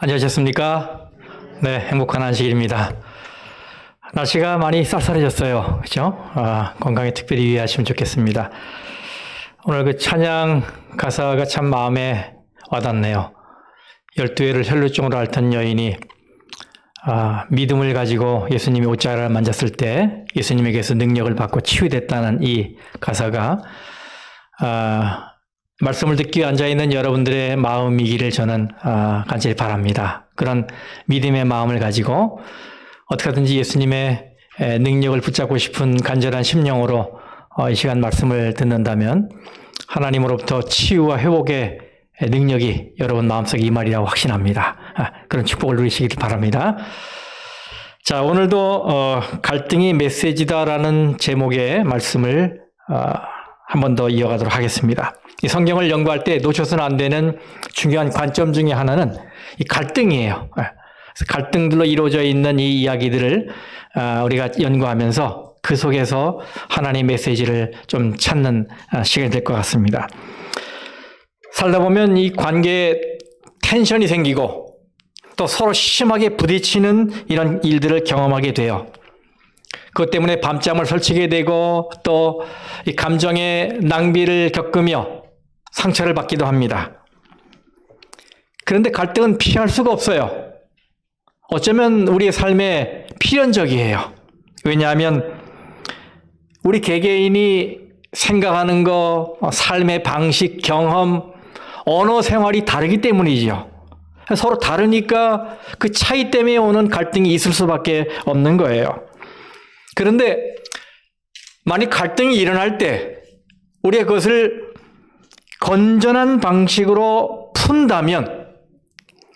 안녕하셨습니까? 네, 행복한 안식일입니다. 날씨가 많이 쌀쌀해졌어요. 그죠? 건강에 특별히 유의하시면 좋겠습니다. 오늘 그 찬양 가사가 참 마음에 와닿네요. 12회를 혈루증으로 앓던 여인이 믿음을 가지고 예수님의 옷자락을 만졌을 때 예수님에게서 능력을 받고 치유됐다는 이 가사가 말씀을 듣기 위해 앉아있는 여러분들의 마음이기를 저는 간절히 바랍니다. 그런 믿음의 마음을 가지고 어떻게든지 예수님의 능력을 붙잡고 싶은 간절한 심령으로 이 시간 말씀을 듣는다면 하나님으로부터 치유와 회복의 능력이 여러분 마음속에 임하리라고 확신합니다. 그런 축복을 누리시길 바랍니다. 자, 오늘도 갈등이 메시지다라는 제목의 말씀을 한 번 더 이어가도록 하겠습니다. 이 성경을 연구할 때 놓쳐서는 안 되는 중요한 관점 중에 하나는 이 갈등이에요. 그래서 갈등들로 이루어져 있는 이 이야기들을 우리가 연구하면서 그 속에서 하나님의 메시지를 좀 찾는 시간이 될 것 같습니다. 살다 보면 이 관계에 텐션이 생기고 또 서로 심하게 부딪히는 이런 일들을 경험하게 돼요. 그것 때문에 밤잠을 설치게 되고 또 이 감정의 낭비를 겪으며 상처를 받기도 합니다. 그런데 갈등은 피할 수가 없어요. 어쩌면 우리의 삶에 필연적이에요. 왜냐하면 우리 개개인이 생각하는 거, 삶의 방식, 경험, 언어 생활이 다르기 때문이죠. 서로 다르니까 그 차이 때문에 오는 갈등이 있을 수밖에 없는 거예요. 그런데 만약 갈등이 일어날 때 우리가 그것을 건전한 방식으로 푼다면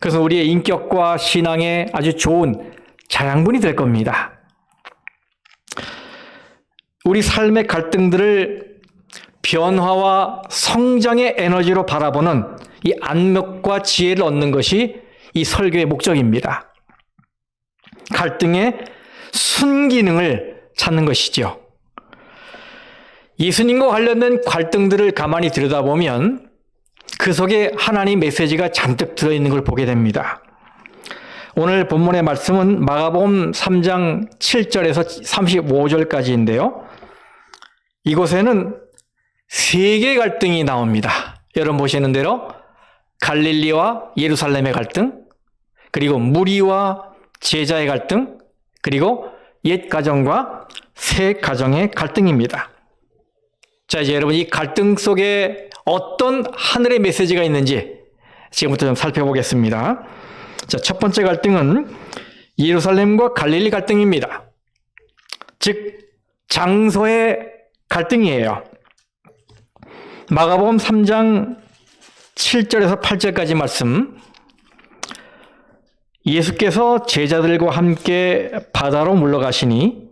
그것은 우리의 인격과 신앙에 아주 좋은 자양분이 될 겁니다. 우리 삶의 갈등들을 변화와 성장의 에너지로 바라보는 이 안목과 지혜를 얻는 것이 이 설교의 목적입니다. 갈등의 순기능을 찾는 것이죠. 예수님과 관련된 갈등들을 가만히 들여다보면 그 속에 하나님 메시지가 잔뜩 들어있는 걸 보게 됩니다. 오늘 본문의 말씀은 마가복음 3장 7절에서 35절까지인데요. 이곳에는 세 개의 갈등이 나옵니다. 여러분 보시는 대로 갈릴리와 예루살렘의 갈등, 그리고 무리와 제자의 갈등, 그리고 옛 가정과 새 가정의 갈등입니다. 자, 이제 여러분 이 갈등 속에 어떤 하늘의 메시지가 있는지 지금부터 좀 살펴보겠습니다. 자, 첫 번째 갈등은 예루살렘과 갈릴리 갈등입니다. 즉, 장소의 갈등이에요. 마가복음 3장 7절에서 8절까지 말씀. 예수께서 제자들과 함께 바다로 물러가시니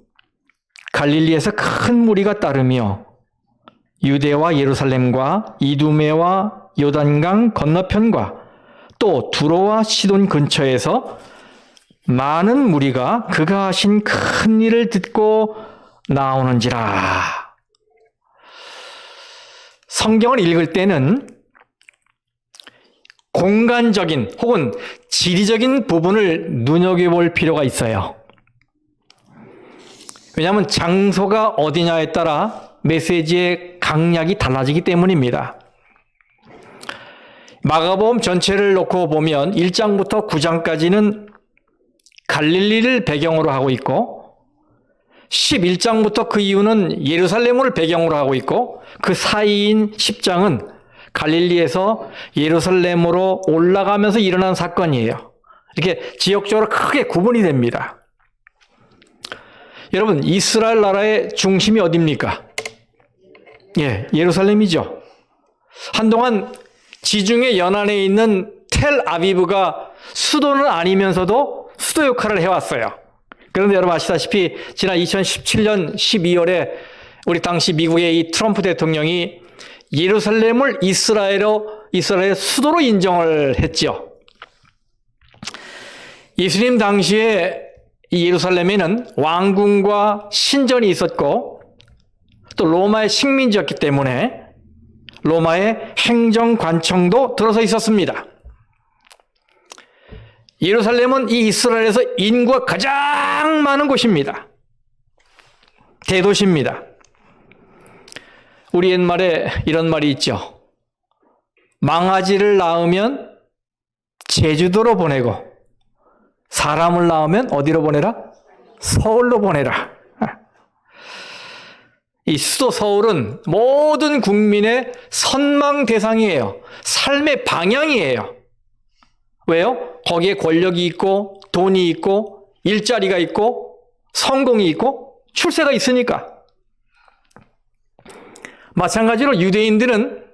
갈릴리에서 큰 무리가 따르며 유대와 예루살렘과 이두메와 요단강 건너편과 또 두로와 시돈 근처에서 많은 무리가 그가 하신 큰 일을 듣고 나오는지라. 성경을 읽을 때는 공간적인 혹은 지리적인 부분을 눈여겨볼 필요가 있어요. 왜냐하면 장소가 어디냐에 따라 메시지의 강약이 달라지기 때문입니다. 마가복음 전체를 놓고 보면 1장부터 9장까지는 갈릴리를 배경으로 하고 있고 11장부터 그 이후는 예루살렘을 배경으로 하고 있고 그 사이인 10장은 갈릴리에서 예루살렘으로 올라가면서 일어난 사건이에요. 이렇게 지역적으로 크게 구분이 됩니다. 여러분, 이스라엘 나라의 중심이 어디입니까? 예, 예루살렘이죠. 한동안 지중해 연안에 있는 텔아비브가 수도는 아니면서도 수도 역할을 해왔어요. 그런데 여러분 아시다시피 지난 2017년 12월에 우리 당시 미국의 이 트럼프 대통령이 예루살렘을 이스라엘의 수도로 인정을 했죠. 예수님 당시에 이 예루살렘에는 왕궁과 신전이 있었고 또 로마의 식민지였기 때문에 로마의 행정관청도 들어서 있었습니다. 예루살렘은 이 이스라엘에서 인구가 가장 많은 곳입니다. 대도시입니다. 우리 옛말에 이런 말이 있죠. 망아지를 낳으면 제주도로 보내고 사람을 낳으면 어디로 보내라? 서울로 보내라. 이 수도 서울은 모든 국민의 선망 대상이에요. 삶의 방향이에요. 왜요? 거기에 권력이 있고 돈이 있고 일자리가 있고 성공이 있고 출세가 있으니까. 마찬가지로 유대인들은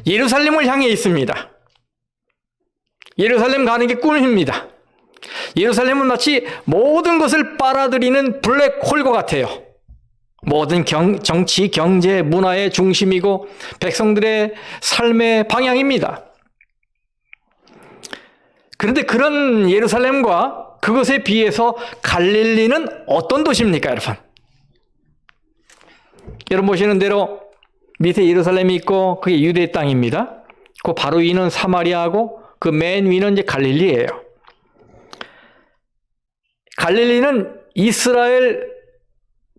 예루살렘을 향해 있습니다. 예루살렘 가는 게 꿈입니다. 예루살렘은 마치 모든 것을 빨아들이는 블랙홀과 같아요. 모든 정치, 경제, 문화의 중심이고 백성들의 삶의 방향입니다. 그런데 그런 예루살렘과 그것에 비해서 갈릴리는 어떤 도시입니까, 여러분? 여러분 보시는 대로 밑에 예루살렘이 있고 그게 유대 땅입니다. 그 바로 위는 사마리아하고 그 맨 위는 이제 갈릴리예요. 갈릴리는 이스라엘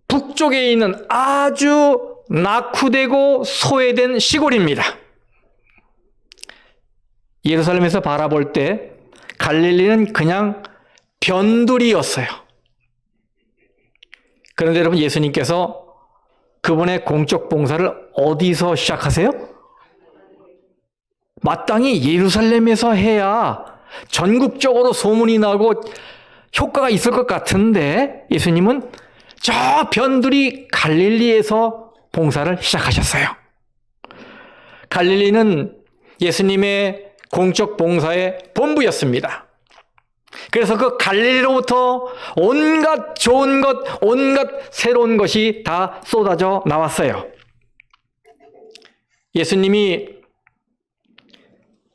북쪽에 있는 아주 낙후되고 소외된 시골입니다. 예루살렘에서 바라볼 때 갈릴리는 그냥 변두리였어요. 그런데 여러분 예수님께서 그분의 공적 봉사를 어디서 시작하세요? 마땅히 예루살렘에서 해야 전국적으로 소문이 나고 효과가 있을 것 같은데 예수님은 저 변두리 갈릴리에서 봉사를 시작하셨어요. 갈릴리는 예수님의 공적 봉사의 본부였습니다. 그래서 그 갈릴리로부터 온갖 좋은 것, 온갖 새로운 것이 다 쏟아져 나왔어요. 예수님이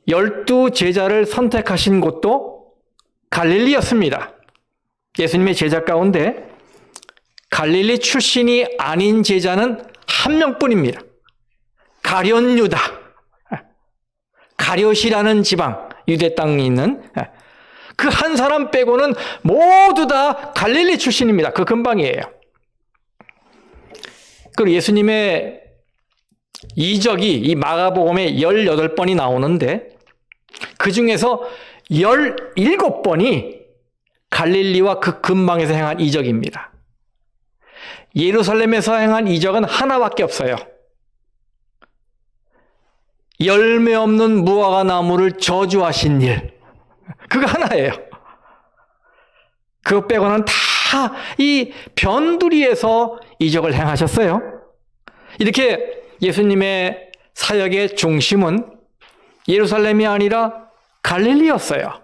12 제자를 선택하신 곳도 갈릴리였습니다. 예수님의 제자 가운데 갈릴리 출신이 아닌 제자는 한 명뿐입니다. 가룟 유다. 가룟이라는 지방, 유대 땅에 있는 그 한 사람 빼고는 모두 다 갈릴리 출신입니다. 그 근방이에요. 그리고 예수님의 이적이 이 마가복음에 18번이 나오는데 그 중에서 17번이 갈릴리와 그 근방에서 행한 이적입니다. 예루살렘에서 행한 이적은 하나밖에 없어요. 열매 없는 무화과 나무를 저주하신 일. 그거 하나예요. 그거 빼고는 다 이 변두리에서 이적을 행하셨어요. 이렇게 예수님의 사역의 중심은 예루살렘이 아니라 갈릴리였어요.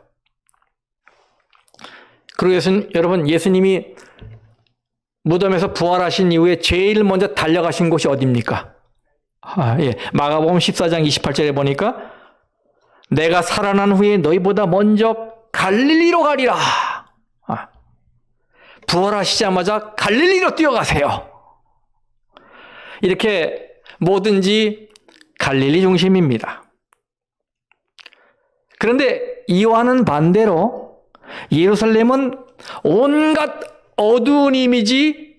그리고 여러분 예수님이 무덤에서 부활하신 이후에 제일 먼저 달려가신 곳이 어디입니까? 마가복음 14장 28절에 보니까 내가 살아난 후에 너희보다 먼저 갈릴리로 가리라. 부활하시자마자 갈릴리로 뛰어가세요. 이렇게 뭐든지 갈릴리 중심입니다. 그런데 이와는 반대로 예루살렘은 온갖 어두운 이미지,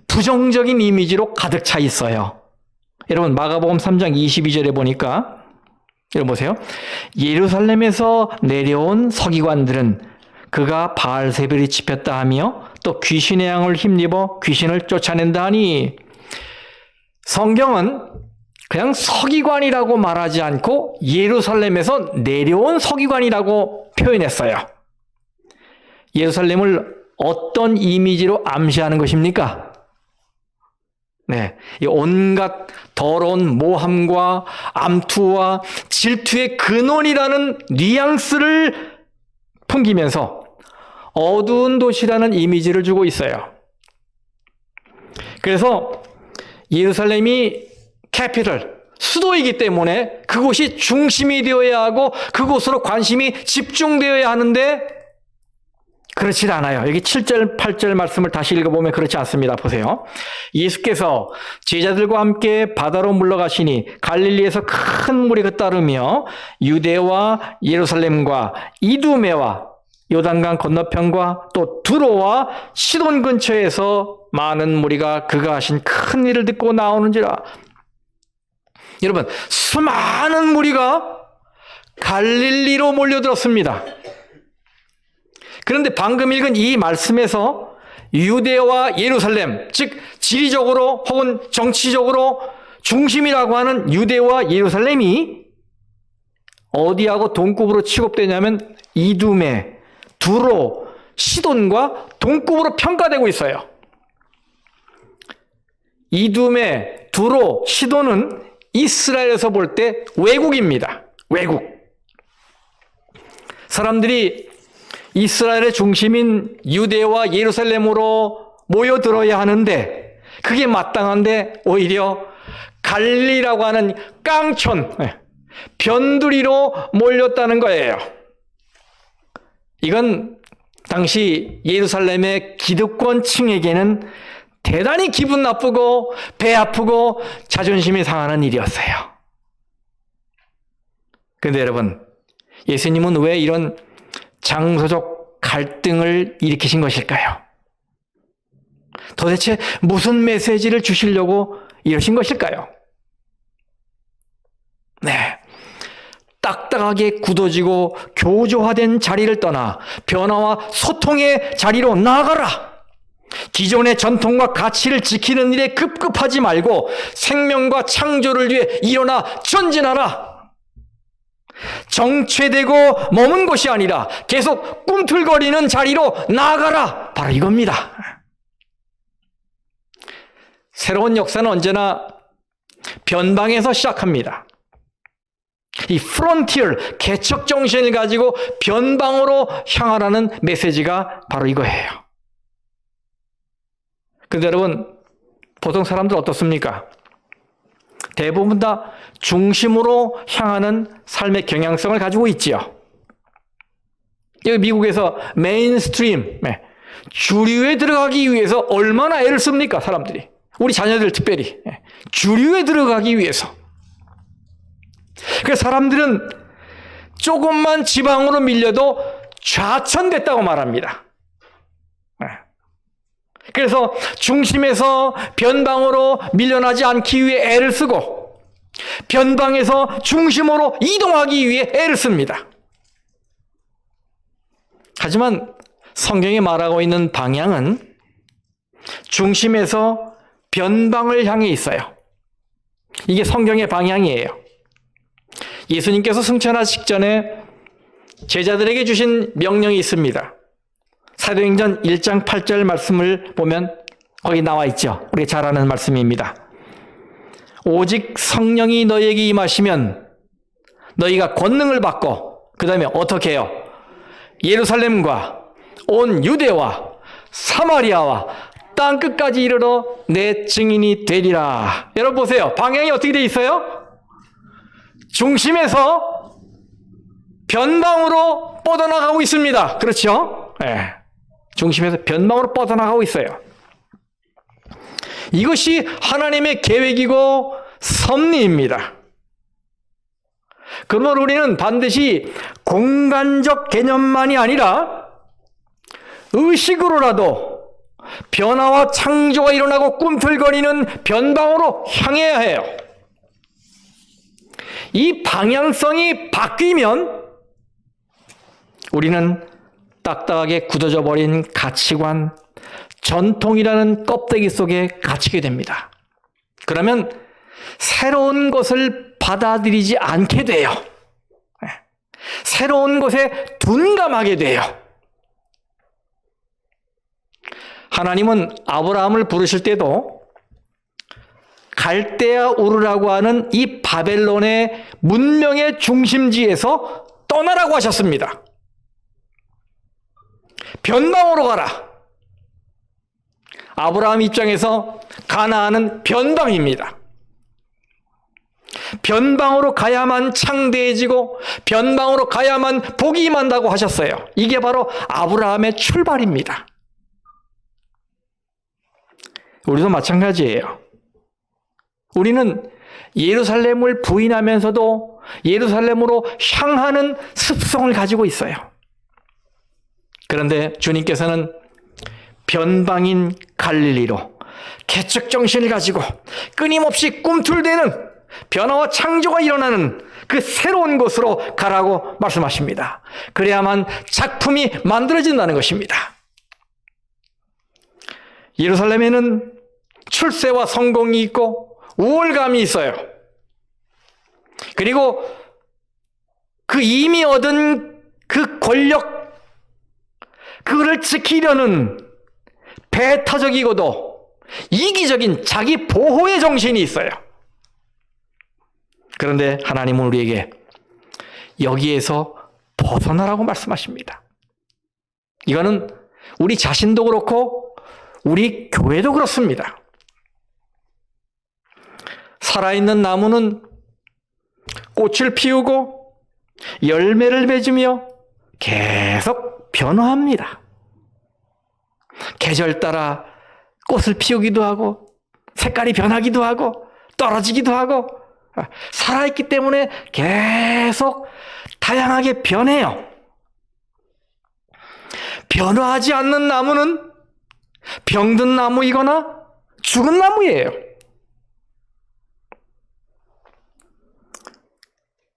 부정적인 이미지로 가득 차 있어요. 여러분 마가복음 3장 22절에 보니까 여러분 보세요. 예루살렘에서 내려온 서기관들은 그가 바알세불이 짚였다 하며 또 귀신의 양을 힘입어 귀신을 쫓아낸다 하니 성경은 그냥 서기관이라고 말하지 않고 예루살렘에서 내려온 서기관이라고 표현했어요. 예루살렘을 어떤 이미지로 암시하는 것입니까? 네, 이 온갖 더러운 모함과 암투와 질투의 근원이라는 뉘앙스를 풍기면서 어두운 도시라는 이미지를 주고 있어요. 그래서 예루살렘이 캐피털, 수도이기 때문에 그곳이 중심이 되어야 하고 그곳으로 관심이 집중되어야 하는데 그렇지 않아요. 여기 7절, 8절 말씀을 다시 읽어보면 그렇지 않습니다. 보세요. 예수께서 제자들과 함께 바다로 물러가시니 갈릴리에서 큰 무리가 따르며 유대와 예루살렘과 이두메와 요단강 건너편과 또 두로와 시돈 근처에서 많은 무리가 그가 하신 큰 일을 듣고 나오는지라. 여러분, 수많은 무리가 갈릴리로 몰려들었습니다. 그런데 방금 읽은 이 말씀에서 유대와 예루살렘, 즉 지리적으로 혹은 정치적으로 중심이라고 하는 유대와 예루살렘이 어디하고 동급으로 취급되냐면 이두메, 두로, 시돈과 동급으로 평가되고 있어요. 이두메, 두로, 시돈은 이스라엘에서 볼 때 외국입니다. 외국. 사람들이 이스라엘의 중심인 유대와 예루살렘으로 모여들어야 하는데 그게 마땅한데 오히려 갈릴리라고 하는 깡촌, 변두리로 몰렸다는 거예요. 이건 당시 예루살렘의 기득권층에게는 대단히 기분 나쁘고 배 아프고 자존심이 상하는 일이었어요. 그런데 여러분, 예수님은 왜 이런 장소적 갈등을 일으키신 것일까요? 도대체 무슨 메시지를 주시려고 이러신 것일까요? 네, 딱딱하게 굳어지고 교조화된 자리를 떠나 변화와 소통의 자리로 나아가라. 기존의 전통과 가치를 지키는 일에 급급하지 말고 생명과 창조를 위해 일어나 전진하라. 정체되고 머문 것이 아니라 계속 꿈틀거리는 자리로 나아가라. 바로 이겁니다. 새로운 역사는 언제나 변방에서 시작합니다. 이 프론티어, 개척 정신을 가지고 변방으로 향하라는 메시지가 바로 이거예요. 근데 여러분, 보통 사람들 어떻습니까? 대부분 다 중심으로 향하는 삶의 경향성을 가지고 있지요. 여기 미국에서 메인스트림, 주류에 들어가기 위해서 얼마나 애를 씁니까, 사람들이. 우리 자녀들 특별히. 주류에 들어가기 위해서. 그래서 사람들은 조금만 지방으로 밀려도 좌천됐다고 말합니다. 그래서 중심에서 변방으로 밀려나지 않기 위해 애를 쓰고 변방에서 중심으로 이동하기 위해 애를 씁니다. 하지만 성경이 말하고 있는 방향은 중심에서 변방을 향해 있어요. 이게 성경의 방향이에요. 예수님께서 승천하시기 직전에 제자들에게 주신 명령이 있습니다. 사도행전 1장 8절 말씀을 보면 거기 나와 있죠. 우리가 잘 아는 말씀입니다. 오직 성령이 너희에게 임하시면 너희가 권능을 받고 그 다음에 어떻게 해요? 예루살렘과 온 유대와 사마리아와 땅끝까지 이르러 내 증인이 되리라. 여러분 보세요. 방향이 어떻게 돼 있어요? 중심에서 변방으로 뻗어나가고 있습니다. 그렇죠? 네. 중심에서 변방으로 뻗어나가고 있어요. 이것이 하나님의 계획이고 섭리입니다. 그러므로 우리는 반드시 공간적 개념만이 아니라 의식으로라도 변화와 창조가 일어나고 꿈틀거리는 변방으로 향해야 해요. 이 방향성이 바뀌면 우리는 딱딱하게 굳어져 버린 가치관, 전통이라는 껍데기 속에 갇히게 됩니다. 그러면 새로운 것을 받아들이지 않게 돼요. 새로운 것에 둔감하게 돼요. 하나님은 아브라함을 부르실 때도 갈대아 우르라고 하는 이 바벨론의 문명의 중심지에서 떠나라고 하셨습니다. 변방으로 가라. 아브라함 입장에서 가나안은 변방입니다. 변방으로 가야만 창대해지고 변방으로 가야만 복이 임한다고 하셨어요. 이게 바로 아브라함의 출발입니다. 우리도 마찬가지예요. 우리는 예루살렘을 부인하면서도 예루살렘으로 향하는 습성을 가지고 있어요. 그런데 주님께서는 변방인 갈릴리로 개척 정신을 가지고 끊임없이 꿈틀대는 변화와 창조가 일어나는 그 새로운 곳으로 가라고 말씀하십니다. 그래야만 작품이 만들어진다는 것입니다. 예루살렘에는 출세와 성공이 있고 우월감이 있어요. 그리고 그 이미 얻은 그 권력, 그거를 지키려는 배타적이고도 이기적인 자기 보호의 정신이 있어요. 그런데 하나님은 우리에게 여기에서 벗어나라고 말씀하십니다. 이거는 우리 자신도 그렇고 우리 교회도 그렇습니다. 살아있는 나무는 꽃을 피우고 열매를 맺으며 계속 변화합니다. 계절 따라 꽃을 피우기도 하고 색깔이 변하기도 하고 떨어지기도 하고 살아있기 때문에 계속 다양하게 변해요. 변화하지 않는 나무는 병든 나무이거나 죽은 나무예요.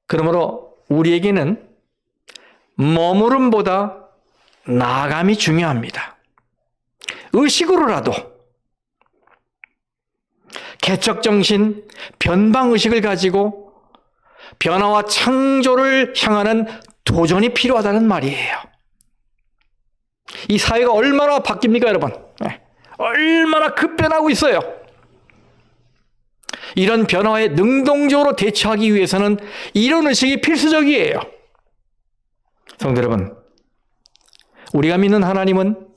그러므로 우리에게는 머무름보다 나아감이 중요합니다. 의식으로라도 개척정신, 변방의식을 가지고 변화와 창조를 향하는 도전이 필요하다는 말이에요. 이 사회가 얼마나 바뀝니까, 여러분? 얼마나 급변하고 있어요. 이런 변화에 능동적으로 대처하기 위해서는 이런 의식이 필수적이에요. 성도 여러분, 우리가 믿는 하나님은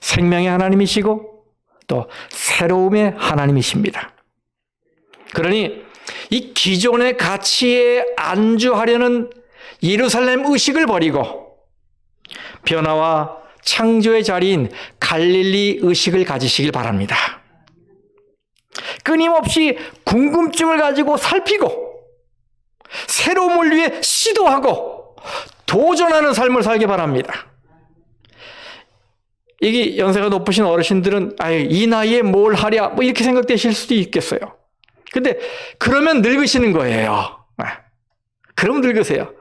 생명의 하나님이시고 또 새로움의 하나님이십니다. 그러니 이 기존의 가치에 안주하려는 예루살렘 의식을 버리고 변화와 창조의 자리인 갈릴리 의식을 가지시길 바랍니다. 끊임없이 궁금증을 가지고 살피고 새로움을 위해 시도하고 도전하는 삶을 살기 바랍니다. 이게 연세가 높으신 어르신들은 이 나이에 뭘 하랴 뭐 이렇게 생각되실 수도 있겠어요. 근데 그러면 늙으시는 거예요. 그럼 늙으세요.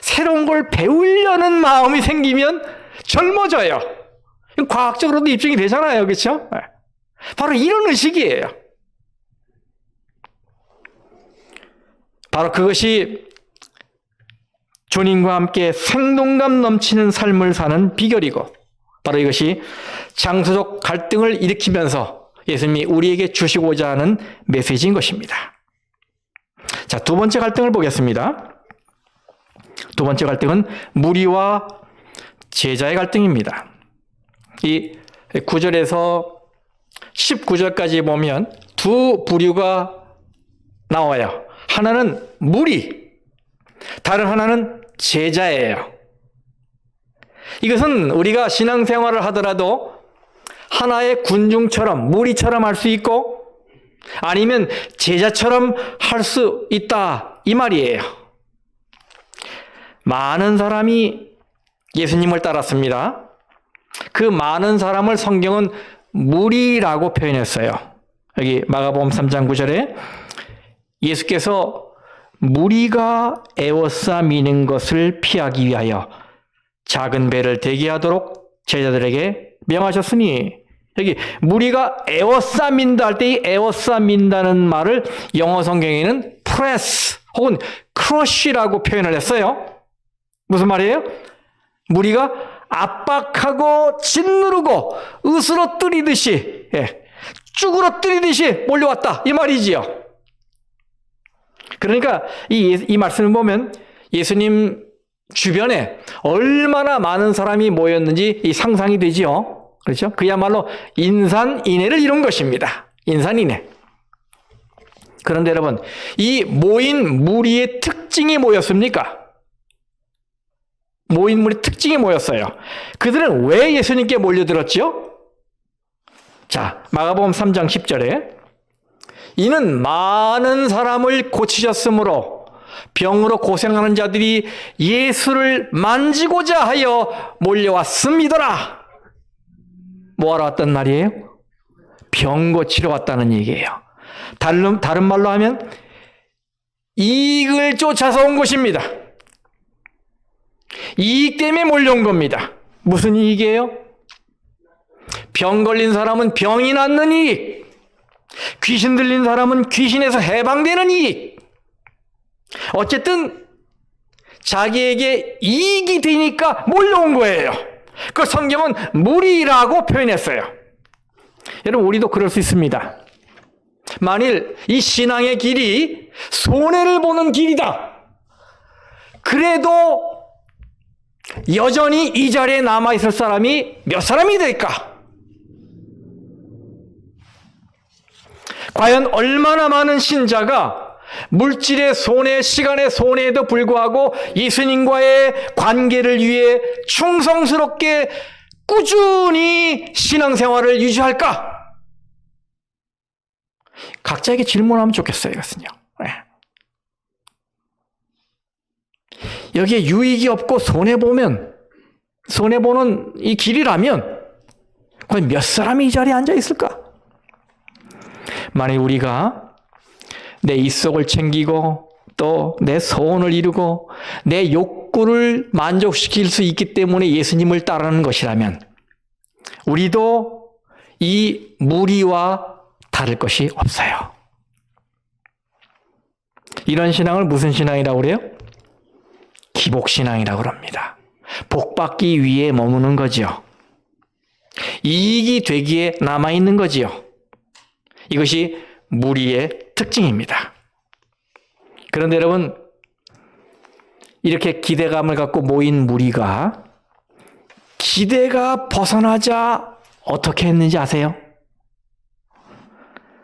새로운 걸 배우려는 마음이 생기면 젊어져요. 과학적으로도 입증이 되잖아요. 그렇죠? 바로 이런 의식이에요. 바로 그것이 주님과 함께 생동감 넘치는 삶을 사는 비결이고 바로 이것이 장소적 갈등을 일으키면서 예수님이 우리에게 주시고자 하는 메시지인 것입니다. 자, 두 번째 갈등을 보겠습니다. 두 번째 갈등은 무리와 제자의 갈등입니다. 이 9절에서 19절까지 보면 두 부류가 나와요. 하나는 무리, 다른 하나는 제자예요. 이것은 우리가 신앙생활을 하더라도 하나의 군중처럼, 무리처럼 할 수 있고 아니면 제자처럼 할 수 있다 이 말이에요. 많은 사람이 예수님을 따랐습니다. 그 많은 사람을 성경은 무리라고 표현했어요. 여기 마가복음 3장 9절에 예수께서 무리가 에워싸 미는 것을 피하기 위하여 작은 배를 대기하도록 제자들에게 명하셨으니, 여기 무리가 에워싸 민다 할 때 이 에워싸 민다는 말을 영어 성경에는 press 혹은 crush라고 표현을 했어요. 무슨 말이에요? 무리가 압박하고 짓누르고 으스러뜨리듯이, 쭈그러뜨리듯이 몰려왔다 이 말이지요. 그러니까 이 말씀을 보면 예수님 주변에 얼마나 많은 사람이 모였는지 이 상상이 되지요. 그렇죠? 그야말로 인산인해를 이룬 것입니다. 인산인해. 그런데 여러분, 이 모인 무리의 특징이 뭐였습니까? 모인 무리의 특징이 뭐였어요? 그들은 왜 예수님께 몰려들었지요? 자, 마가복음 3장 10절에 이는 많은 사람을 고치셨으므로 병으로 고생하는 자들이 예수를 만지고자 하여 몰려왔습니다라. 뭐하러 왔단 말이에요? 병 고치러 왔다는 얘기예요. 다른 말로 하면 이익을 쫓아서 온 것입니다. 이익 때문에 몰려온 겁니다. 무슨 이익이에요? 병 걸린 사람은 병이 낫는 이익, 귀신 들린 사람은 귀신에서 해방되는 이익. 어쨌든 자기에게 이익이 되니까 몰려온 거예요. 그 성경은 무리라고 표현했어요. 여러분, 우리도 그럴 수 있습니다. 만일 이 신앙의 길이 손해를 보는 길이다, 그래도 여전히 이 자리에 남아있을 사람이 몇 사람이 될까? 과연 얼마나 많은 신자가 물질의 손해, 시간의 손해에도 불구하고 예수님과의 관계를 위해 충성스럽게 꾸준히 신앙생활을 유지할까? 각자에게 질문하면 좋겠어요, 이것은요. 네. 여기에 유익이 없고 손해보는 이 길이라면 과연 몇 사람이 이 자리에 앉아 있을까? 만약 우리가 내 입속을 챙기고 또 내 소원을 이루고 내 욕구를 만족시킬 수 있기 때문에 예수님을 따르는 것이라면 우리도 이 무리와 다를 것이 없어요. 이런 신앙을 무슨 신앙이라고 그래요? 기복신앙이라고 그럽니다. 복받기 위해 머무는 거지요. 이익이 되기에 남아있는 거지요. 이것이 무리의 특징입니다. 그런데 여러분, 이렇게 기대감을 갖고 모인 무리가 기대가 벗어나자 어떻게 했는지 아세요?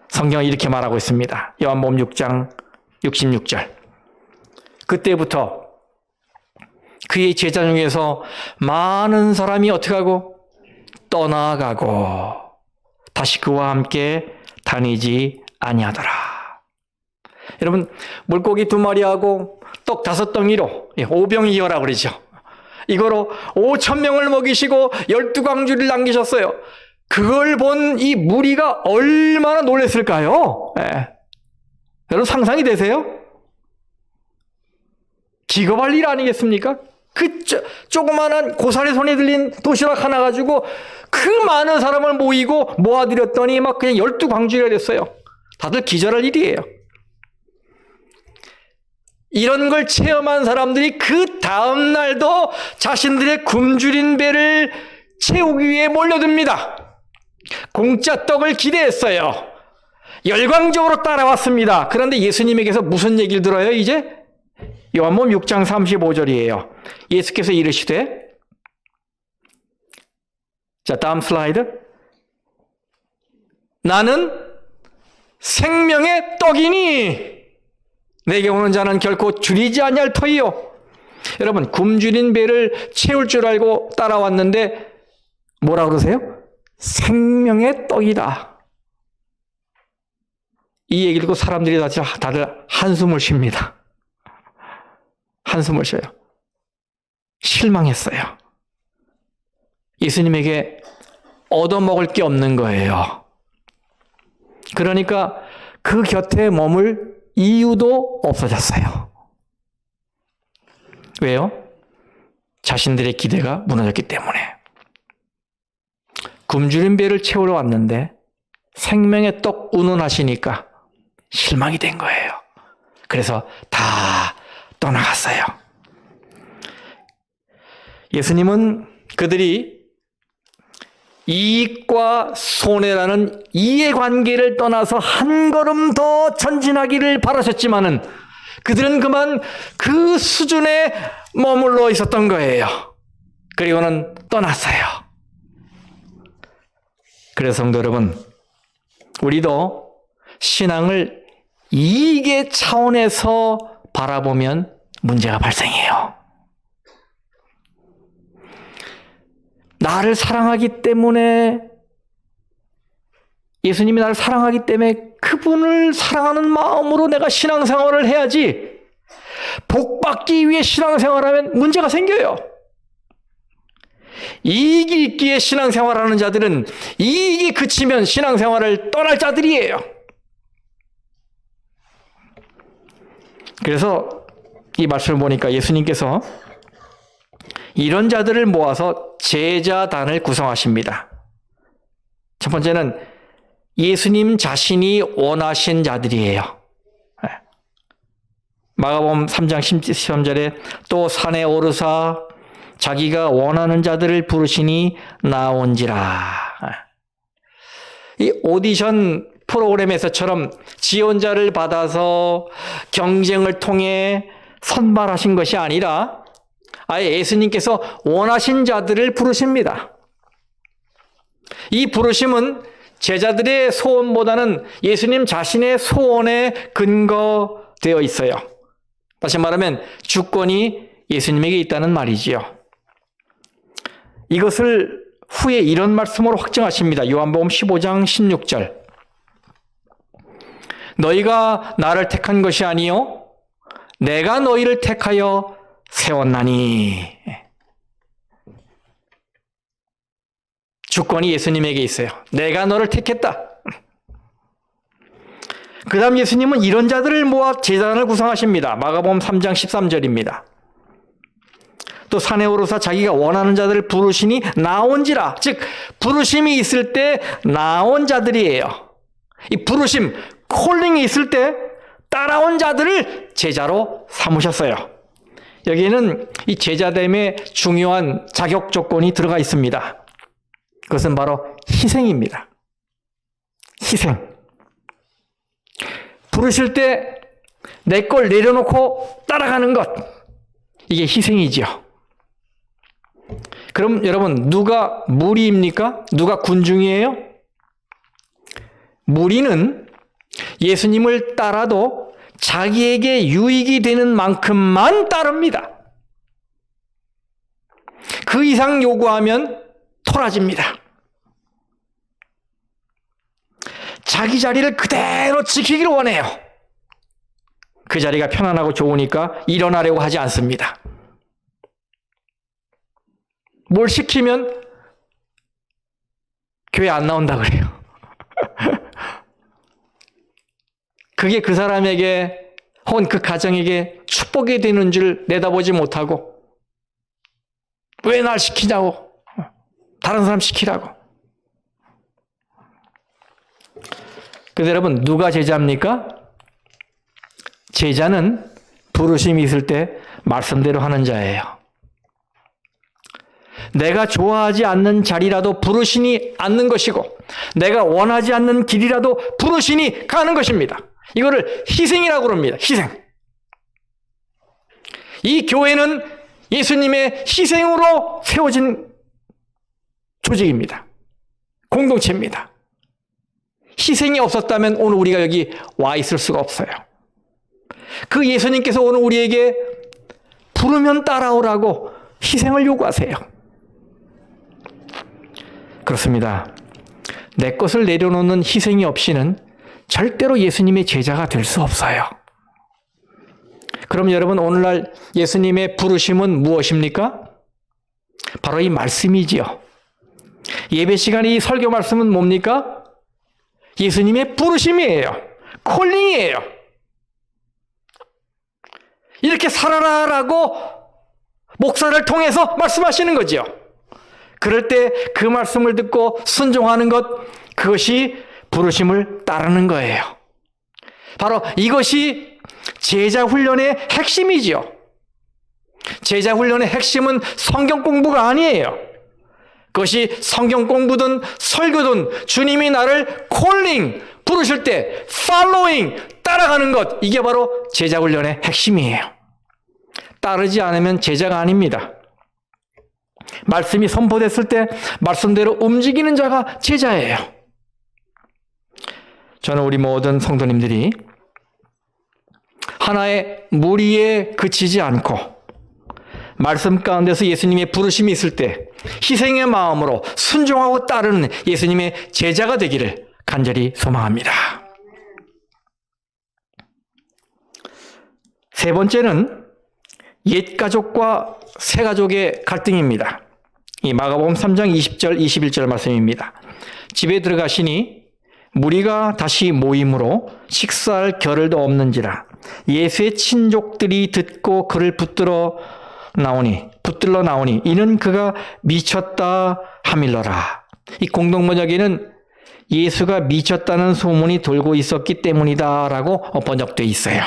성경은 이렇게 말하고 있습니다. 요한복음 6장 66절. 그때부터 그의 제자 중에서 많은 사람이 어떻게 하고 떠나가고 다시 그와 함께 다니지 아니하더라. 여러분, 물고기 2마리하고 떡 5덩이로 오병이어라 그러죠. 이거로 5,000명을 먹이시고 12광주를 남기셨어요. 그걸 본 이 무리가 얼마나 놀랐을까요? 네. 여러분, 상상이 되세요? 기겁할 일 아니겠습니까? 그 조그마한 고사리 손에 들린 도시락 하나 가지고 그 많은 사람을 모아들였더니 막 그냥 12광주가 됐어요. 다들 기절할 일이에요. 이런 걸 체험한 사람들이 그 다음 날도 자신들의 굶주린 배를 채우기 위해 몰려듭니다. 공짜 떡을 기대했어요. 열광적으로 따라왔습니다. 그런데 예수님에게서 무슨 얘기를 들어요, 이제? 요한복음 6장 35절이에요. 예수께서 이르시되, 자, 다음 슬라이드. 나는 생명의 떡이니 내게 오는 자는 결코 줄이지 아니할 터이요. 여러분, 굶주린 배를 채울 줄 알고 따라왔는데 뭐라 그러세요? 생명의 떡이다. 이 얘기를 듣고 사람들이 다들 한숨을 쉽니다. 한숨을 쉬어요. 실망했어요. 예수님에게 얻어먹을 게 없는 거예요. 그러니까 그 곁에 머물 이유도 없어졌어요. 왜요? 자신들의 기대가 무너졌기 때문에. 굶주린 배를 채우러 왔는데 생명의 떡 운운하시니까 실망이 된 거예요. 그래서 다 떠나갔어요. 예수님은 그들이 이익과 손해라는 이해관계를 떠나서 한 걸음 더 전진하기를 바라셨지만은 그들은 그만 그 수준에 머물러 있었던 거예요. 그리고는 떠났어요. 그래서 성도 여러분, 우리도 신앙을 이익의 차원에서 바라보면 문제가 발생해요. 나를 사랑하기 때문에, 예수님이 나를 사랑하기 때문에 그분을 사랑하는 마음으로 내가 신앙생활을 해야지, 복받기 위해 신앙생활하면 문제가 생겨요. 이익이 있기에 신앙생활하는 자들은 이익이 그치면 신앙생활을 떠날 자들이에요. 그래서 이 말씀을 보니까 예수님께서 이런 자들을 모아서 제자단을 구성하십니다. 첫 번째는 예수님 자신이 원하신 자들이에요. 마가복음 3장 13절에 또 산에 오르사 자기가 원하는 자들을 부르시니 나온지라. 이 오디션 프로그램에서처럼 지원자를 받아서 경쟁을 통해 선발하신 것이 아니라 아예 예수님께서 원하신 자들을 부르십니다. 이 부르심은 제자들의 소원보다는 예수님 자신의 소원에 근거되어 있어요. 다시 말하면 주권이 예수님에게 있다는 말이지요. 이것을 후에 이런 말씀으로 확증하십니다. 요한복음 15장 16절. 너희가 나를 택한 것이 아니요 내가 너희를 택하여 세웠나니. 주권이 예수님에게 있어요. 내가 너를 택했다. 그 다음 예수님은 이런 자들을 모아 제자단을 구성하십니다. 마가복음 3장 13절입니다. 또 산에 오르사 자기가 원하는 자들을 부르시니 나온지라. 즉 부르심이 있을 때 나온 자들이에요. 이 부르심, 콜링이 있을 때 따라온 자들을 제자로 삼으셨어요. 여기에는 이 제자됨의 중요한 자격 조건이 들어가 있습니다. 그것은 바로 희생입니다. 희생. 부르실 때 내 걸 내려놓고 따라가는 것. 이게 희생이죠. 그럼 여러분, 누가 무리입니까? 누가 군중이에요? 무리는 예수님을 따라도 자기에게 유익이 되는 만큼만 따릅니다. 그 이상 요구하면 토라집니다. 자기 자리를 그대로 지키기를 원해요. 그 자리가 편안하고 좋으니까 일어나려고 하지 않습니다. 뭘 시키면 교회 안 나온다 그래요. 그게 그 사람에게 혹은 그 가정에게 축복이 되는 줄 내다보지 못하고 왜 날 시키냐고, 다른 사람 시키라고. 그래서 여러분, 누가 제자입니까? 제자는 부르심이 있을 때 말씀대로 하는 자예요. 내가 좋아하지 않는 자리라도 부르시니 앉는 것이고 내가 원하지 않는 길이라도 부르시니 가는 것입니다. 이거를 희생이라고 그럽니다. 희생. 이 교회는 예수님의 희생으로 세워진 조직입니다. 공동체입니다. 희생이 없었다면 오늘 우리가 여기 와 있을 수가 없어요. 그 예수님께서 오늘 우리에게 부르면 따라오라고 희생을 요구하세요. 그렇습니다. 내 것을 내려놓는 희생이 없이는 절대로 예수님의 제자가 될 수 없어요. 그럼 여러분, 오늘날 예수님의 부르심은 무엇입니까? 바로 이 말씀이지요. 예배 시간에 이 설교 말씀은 뭡니까? 예수님의 부르심이에요. 콜링이에요. 이렇게 살아라라고 목사를 통해서 말씀하시는 거죠. 그럴 때 그 말씀을 듣고 순종하는 것, 그것이 부르심을 따르는 거예요. 바로 이것이 제자 훈련의 핵심이지요. 제자 훈련의 핵심은 성경 공부가 아니에요. 그것이 성경 공부든 설교든 주님이 나를 콜링, 부르실 때 following, 따라가는 것, 이게 바로 제자 훈련의 핵심이에요. 따르지 않으면 제자가 아닙니다. 말씀이 선포됐을 때 말씀대로 움직이는 자가 제자예요. 저는 우리 모든 성도님들이 하나의 무리에 그치지 않고 말씀 가운데서 예수님의 부르심이 있을 때 희생의 마음으로 순종하고 따르는 예수님의 제자가 되기를 간절히 소망합니다. 세 번째는 옛 가족과 새 가족의 갈등입니다. 이 마가복음 3장 20절 21절 말씀입니다. 집에 들어가시니 무리가 다시 모임으로 식사할 겨를도 없는지라 예수의 친족들이 듣고 그를 붙들러 나오니 이는 그가 미쳤다 하밀러라. 이 공동번역에는 예수가 미쳤다는 소문이 돌고 있었기 때문이다라고 번역되어 있어요.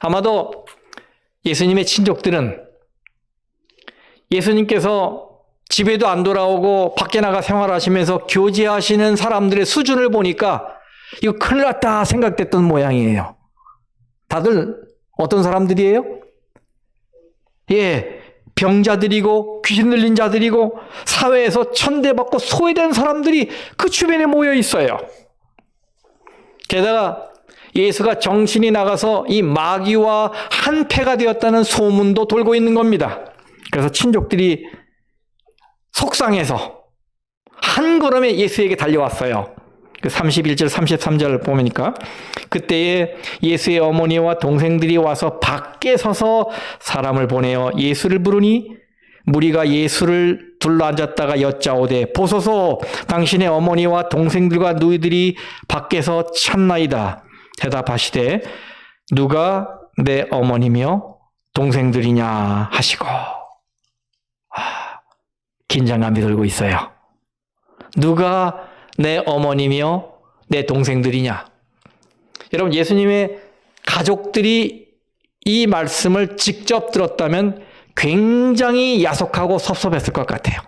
아마도 예수님의 친족들은 예수님께서 집에도 안 돌아오고 밖에 나가 생활하시면서 교제하시는 사람들의 수준을 보니까 이거 큰일 났다 생각됐던 모양이에요. 다들 어떤 사람들이에요? 병자들이고 귀신 들린 자들이고 사회에서 천대받고 소외된 사람들이 그 주변에 모여 있어요. 게다가 예수가 정신이 나가서 이 마귀와 한패가 되었다는 소문도 돌고 있는 겁니다. 그래서 친족들이 속상해서 한 걸음에 예수에게 달려왔어요. 31절 33절 보니까 그때에 예수의 어머니와 동생들이 와서 밖에 서서 사람을 보내어 예수를 부르니 무리가 예수를 둘러앉았다가 여짜오되 보소서 당신의 어머니와 동생들과 누이들이 밖에서 찾나이다. 대답하시되 누가 내 어머니며 동생들이냐 하시고 긴장감이 돌고 있어요. 누가 내 어머니며 내 동생들이냐. 여러분 예수님의 가족들이 이 말씀을 직접 들었다면 굉장히 야속하고 섭섭했을 것 같아요.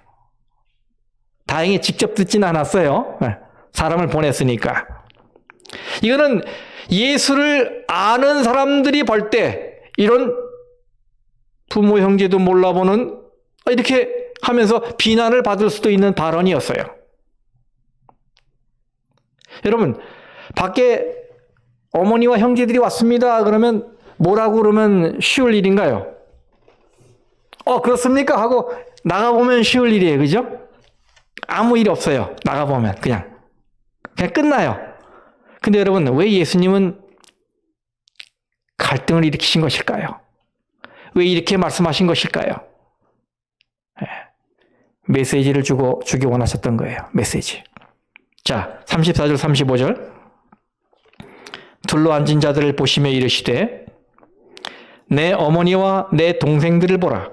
다행히 직접 듣지는 않았어요. 사람을 보냈으니까. 이거는 예수를 아는 사람들이 볼 때 이런 부모 형제도 몰라보는 이렇게 하면서 비난을 받을 수도 있는 발언이었어요. 여러분 밖에 어머니와 형제들이 왔습니다. 그러면 뭐라고 그러면 쉬울 일인가요? 그렇습니까? 하고 나가보면 쉬울 일이에요. 그죠? 아무 일 없어요. 나가보면 그냥 끝나요. 근데 여러분 왜 예수님은 갈등을 일으키신 것일까요? 왜 이렇게 말씀하신 것일까요? 메시지를 주기 원하셨던 거예요. 메시지. 자, 34절 35절 둘러앉은 자들을 보시며 이르시되 내 어머니와 내 동생들을 보라.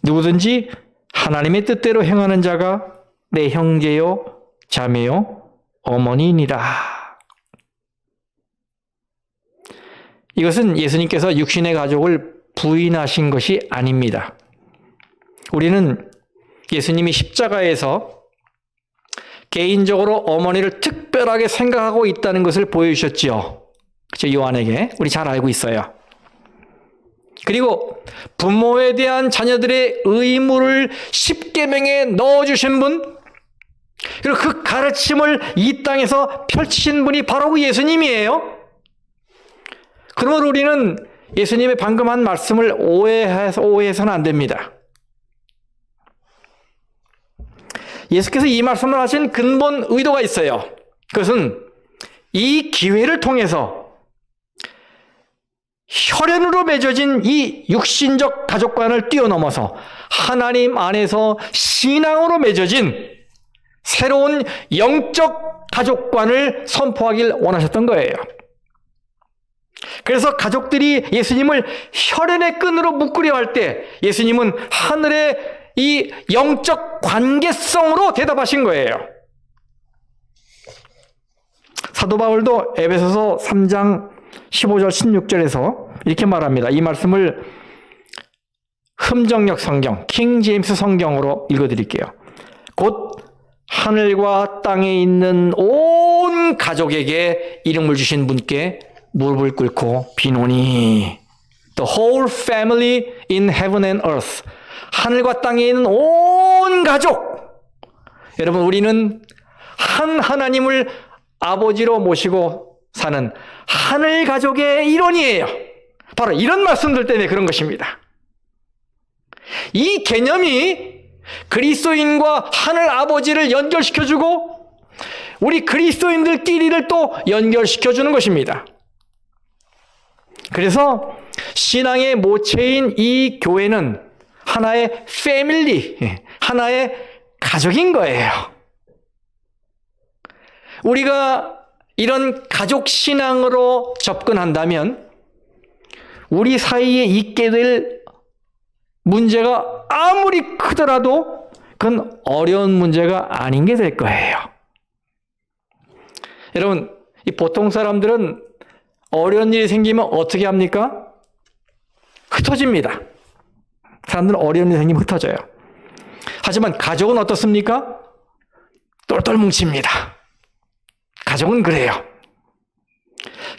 누구든지 하나님의 뜻대로 행하는 자가 내 형제요 자매요 어머니니라. 이것은 예수님께서 육신의 가족을 부인하신 것이 아닙니다. 우리는 예수님이 십자가에서 개인적으로 어머니를 특별하게 생각하고 있다는 것을 보여주셨지요. 그렇죠? 요한에게. 우리 잘 알고 있어요. 그리고 부모에 대한 자녀들의 의무를 십계명에 넣어주신 분, 그리고 그 가르침을 이 땅에서 펼치신 분이 바로 그 예수님이에요. 그러므로 우리는 예수님의 방금 한 말씀을 오해해서는 안 됩니다. 예수께서 이 말씀을 하신 근본 의도가 있어요. 그것은 이 기회를 통해서 혈연으로 맺어진 이 육신적 가족관을 뛰어넘어서 하나님 안에서 신앙으로 맺어진 새로운 영적 가족관을 선포하길 원하셨던 거예요. 그래서 가족들이 예수님을 혈연의 끈으로 묶으려 할 때 예수님은 하늘의 이 영적 관계성으로 대답하신 거예요. 사도 바울도 에베소서 3장 15절 16절에서 이렇게 말합니다. 이 말씀을 흠정역 성경, 킹 제임스 성경으로 읽어드릴게요. 곧 하늘과 땅에 있는 온 가족에게 이름을 주신 분께 무릎을 꿇고 비노니. The whole family in heaven and earth. 하늘과 땅에 있는 온 가족. 여러분 우리는 한 하나님을 아버지로 모시고 사는 하늘 가족의 일원이에요. 바로 이런 말씀들 때문에 그런 것입니다. 이 개념이 그리스도인과 하늘 아버지를 연결시켜주고 우리 그리스도인들끼리를 또 연결시켜주는 것입니다. 그래서 신앙의 모체인 이 교회는 하나의 패밀리, 하나의 가족인 거예요. 우리가 이런 가족 신앙으로 접근한다면 우리 사이에 있게 될 문제가 아무리 크더라도 그건 어려운 문제가 아닌 게 될 거예요. 여러분, 이 보통 사람들은 어려운 일이 생기면 어떻게 합니까? 흩어집니다. 사람들은 어려운 일이 생기면 흩어져요. 하지만 가족은 어떻습니까? 똘똘 뭉칩니다. 가족은 그래요.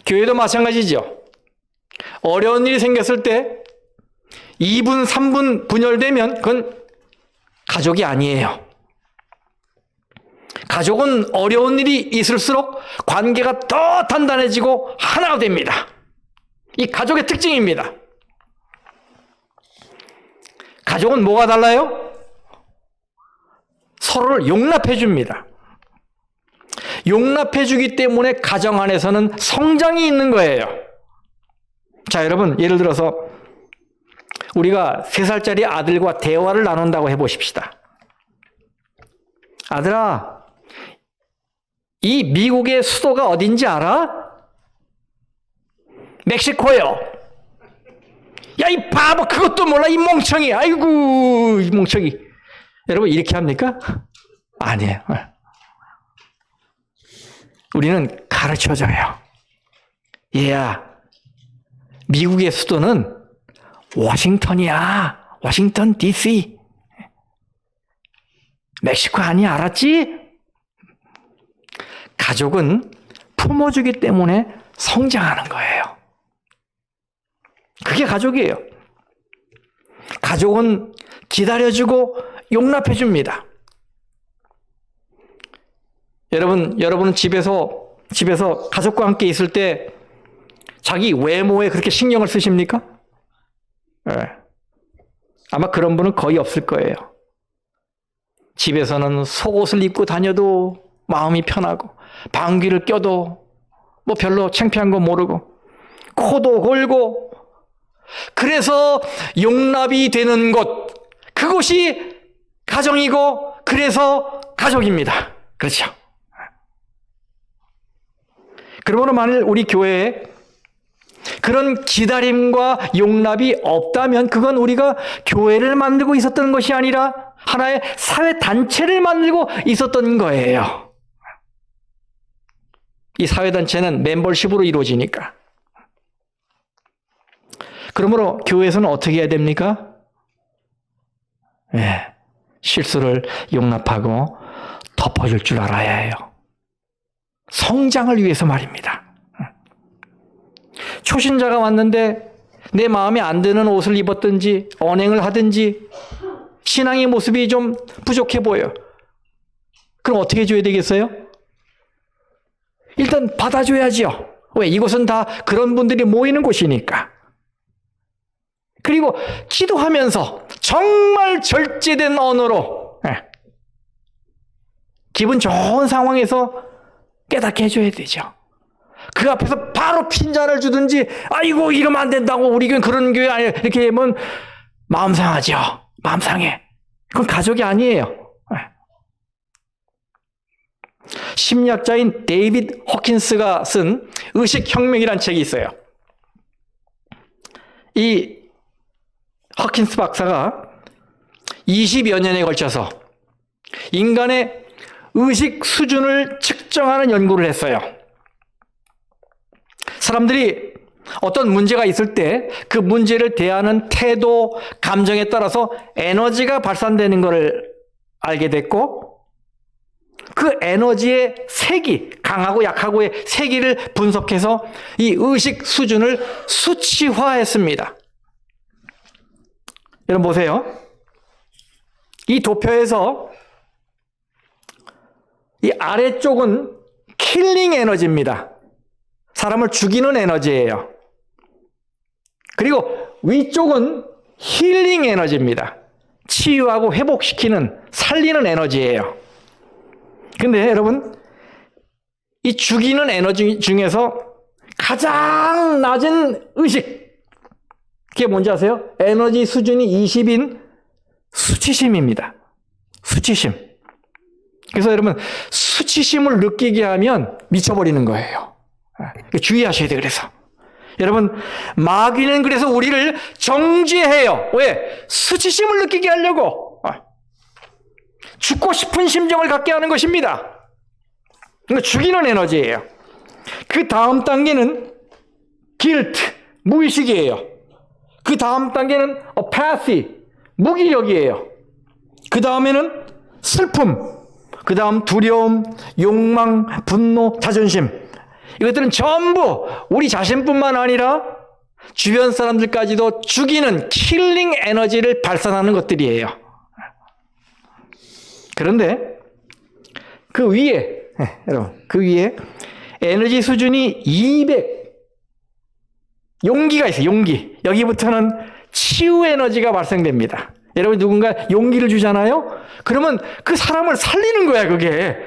교회도 마찬가지죠. 어려운 일이 생겼을 때 2분, 3분 분열되면 그건 가족이 아니에요. 가족은 어려운 일이 있을수록 관계가 더 단단해지고 하나가 됩니다. 이 가족의 특징입니다. 가족은 뭐가 달라요? 서로를 용납해 줍니다. 용납해 주기 때문에 가정 안에서는 성장이 있는 거예요. 자, 여러분, 예를 들어서 우리가 3살짜리 아들과 대화를 나눈다고 해보십시다. 아들아, 이 미국의 수도가 어딘지 알아? 멕시코요. 야, 이 바보, 그것도 몰라, 이 멍청이. 아이고, 이 멍청이. 여러분, 이렇게 합니까? 아니에요. 우리는 가르쳐줘요. 얘야, 미국의 수도는 워싱턴이야. 워싱턴 DC. 멕시코 아니야, 알았지? 가족은 품어주기 때문에 성장하는 거예요. 그게 가족이에요. 가족은 기다려주고 용납해줍니다. 여러분은 집에서 가족과 함께 있을 때 자기 외모에 그렇게 신경을 쓰십니까? 네. 아마 그런 분은 거의 없을 거예요. 집에서는 속옷을 입고 다녀도 마음이 편하고 방귀를 껴도 뭐 별로 창피한 거 모르고 코도 골고 그래서 용납이 되는 곳, 그곳이 가정이고 그래서 가족입니다. 그렇죠? 그러므로 만일 우리 교회에 그런 기다림과 용납이 없다면 그건 우리가 교회를 만들고 있었던 것이 아니라 하나의 사회 단체를 만들고 있었던 거예요. 이 사회 단체는 멤버십으로 이루어지니까. 그러므로 교회에서는 어떻게 해야 됩니까? 네, 실수를 용납하고 덮어줄 줄 알아야 해요. 성장을 위해서 말입니다. 초신자가 왔는데 내 마음에 안 드는 옷을 입었든지 언행을 하든지 신앙의 모습이 좀 부족해 보여요. 그럼 어떻게 해줘야 되겠어요? 일단 받아줘야죠. 왜? 이곳은 다 그런 분들이 모이는 곳이니까. 그리고 기도하면서 정말 절제된 언어로 기분 좋은 상황에서 깨닫게 해줘야 되죠. 그 앞에서 바로 핀잔을 주든지 아이고 이러면 안 된다고 우리 교회는 그런 교회 아니에요 이렇게 하면 마음 상하죠. 마음 상해. 그건 가족이 아니에요. 심리학자인 데이비드 호킨스가 쓴 의식혁명이라는 책이 있어요. 이 호킨스 박사가 20여 년에 걸쳐서 인간의 의식 수준을 측정하는 연구를 했어요. 사람들이 어떤 문제가 있을 때 그 문제를 대하는 태도, 감정에 따라서 에너지가 발산되는 것을 알게 됐고 그 에너지의 세기, 강하고 약하고의 세기를 분석해서 이 의식 수준을 수치화했습니다. 여러분 보세요. 이 도표에서 이 아래쪽은 킬링 에너지입니다. 사람을 죽이는 에너지예요. 그리고 위쪽은 힐링 에너지입니다. 치유하고 회복시키는, 살리는 에너지예요. 근데 여러분, 이 죽이는 에너지 중에서 가장 낮은 의식, 그게 뭔지 아세요? 에너지 수준이 20인 수치심입니다. 수치심. 그래서 여러분, 수치심을 느끼게 하면 미쳐버리는 거예요. 주의하셔야 돼요. 그래서 여러분, 마귀는 그래서 우리를 정죄해요. 왜? 수치심을 느끼게 하려고. 죽고 싶은 심정을 갖게 하는 것입니다. 그러니까 죽이는 에너지예요. 그 다음 단계는 guilt, 무의식이에요. 그 다음 단계는 apathy, 무기력이에요. 그 다음에는 슬픔, 그 다음 두려움, 욕망, 분노, 자존심. 이것들은 전부 우리 자신뿐만 아니라 주변 사람들까지도 죽이는 킬링 에너지를 발산하는 것들이에요. 그런데 그 위에, 여러분, 그 위에 에너지 수준이 200, 용기가 있어요. 용기. 여기부터는 치유 에너지가 발생됩니다. 여러분, 누군가 용기를 주잖아요? 그러면 그 사람을 살리는 거야, 그게.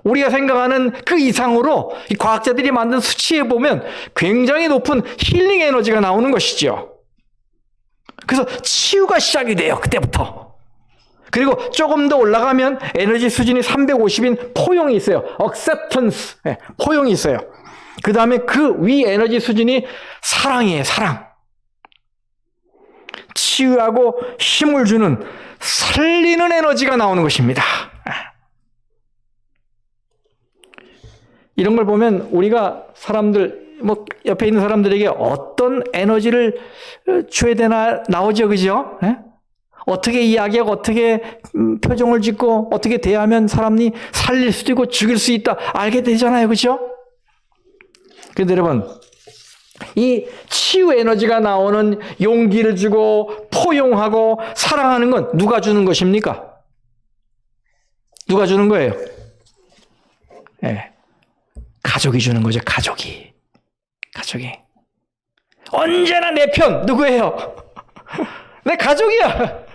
우리가 생각하는 그 이상으로 이 과학자들이 만든 수치에 보면 굉장히 높은 힐링 에너지가 나오는 것이죠. 그래서 치유가 시작이 돼요, 그때부터. 그리고 조금 더 올라가면 에너지 수준이 350인 포용이 있어요. acceptance, 포용이 있어요. 그 다음에 그 위 에너지 수준이 사랑이에요, 사랑. 치유하고 힘을 주는, 살리는 에너지가 나오는 것입니다. 이런 걸 보면 우리가 사람들, 옆에 있는 사람들에게 어떤 에너지를 줘야 되나 나오죠, 그죠? 어떻게 이야기하고 어떻게 표정을 짓고 어떻게 대하면 사람이 살릴 수도 있고 죽일 수 있다 알게 되잖아요, 그죠? 그런데 여러분, 이 치유 에너지가 나오는 용기를 주고 포용하고 사랑하는 건 누가 주는 것입니까? 누가 주는 거예요? 가족이 주는 거죠, 가족이. 언제나 내 편, 누구예요? 내 가족이야.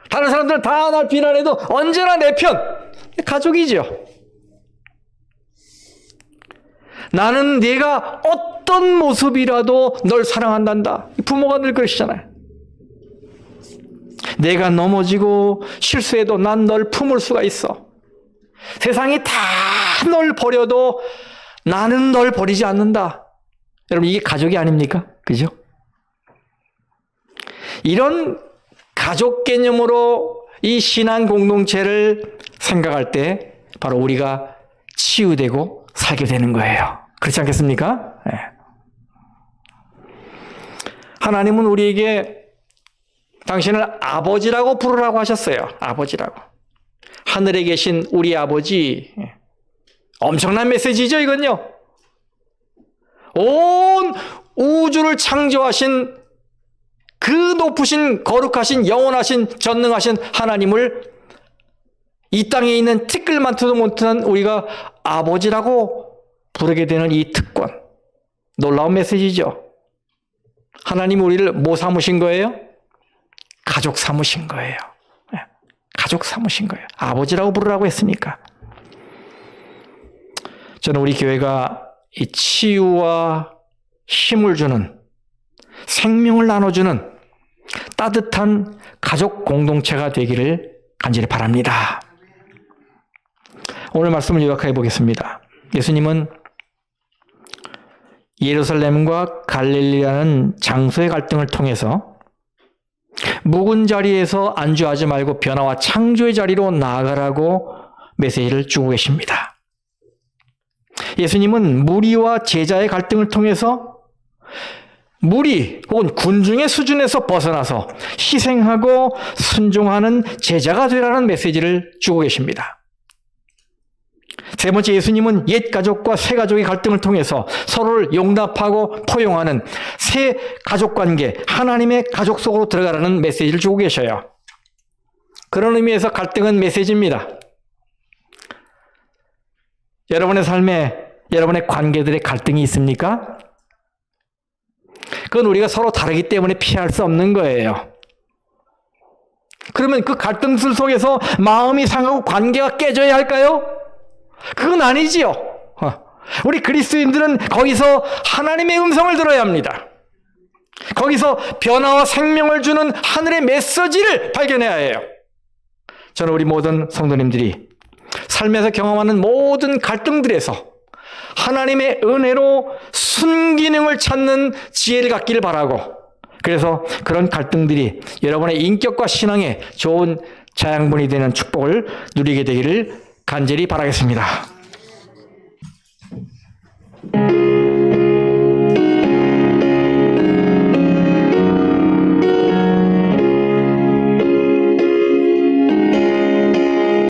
다른 사람들은 다 날 비난해도 언제나 내 편, 가족이죠. 나는 네가 어떤 모습이라도 널 사랑한단다. 부모가 늘 그러시잖아요. 내가 넘어지고 실수해도 난 널 품을 수가 있어. 세상이 다 널 버려도 나는 널 버리지 않는다. 여러분, 이게 가족이 아닙니까? 그죠? 이런 가족 개념으로 이 신앙 공동체를 생각할 때 바로 우리가 치유되고 살게 되는 거예요. 그렇지 않겠습니까? 네. 하나님은 우리에게 당신을 아버지라고 부르라고 하셨어요. 아버지라고. 하늘에 계신 우리 아버지. 엄청난 메시지죠, 이건요. 온 우주를 창조하신 그 높으신 거룩하신 영원하신 전능하신 하나님을 이 땅에 있는 티끌만투도 못한 우리가 아버지라고 부르게 되는 이 특권, 놀라운 메시지죠. 하나님이 우리를 뭐 삼으신 거예요? 가족 삼으신 거예요. 가족 삼으신 거예요. 아버지라고 부르라고 했으니까. 저는 우리 교회가 이 치유와 힘을 주는, 생명을 나눠주는 따뜻한 가족 공동체가 되기를 간절히 바랍니다. 오늘 말씀을 요약해 보겠습니다. 예수님은 예루살렘과 갈릴리라는 장소의 갈등을 통해서 묵은 자리에서 안주하지 말고 변화와 창조의 자리로 나아가라고 메시지를 주고 계십니다. 예수님은 무리와 제자의 갈등을 통해서 무리 혹은 군중의 수준에서 벗어나서 희생하고 순종하는 제자가 되라는 메시지를 주고 계십니다. 세 번째, 예수님은 옛 가족과 새 가족의 갈등을 통해서 서로를 용납하고 포용하는 새 가족 관계, 하나님의 가족 속으로 들어가라는 메시지를 주고 계셔요. 그런 의미에서 갈등은 메시지입니다. 여러분의 삶에 여러분의 관계들의 갈등이 있습니까? 그건 우리가 서로 다르기 때문에 피할 수 없는 거예요. 그러면 그 갈등들 속에서 마음이 상하고 관계가 깨져야 할까요? 그건 아니지요. 우리 그리스도인들은 거기서 하나님의 음성을 들어야 합니다. 거기서 변화와 생명을 주는 하늘의 메시지를 발견해야 해요. 저는 우리 모든 성도님들이 삶에서 경험하는 모든 갈등들에서 하나님의 은혜로 순기능을 찾는 지혜를 갖기를 바라고, 그래서 그런 갈등들이 여러분의 인격과 신앙에 좋은 자양분이 되는 축복을 누리게 되기를 간절히 바라겠습니다.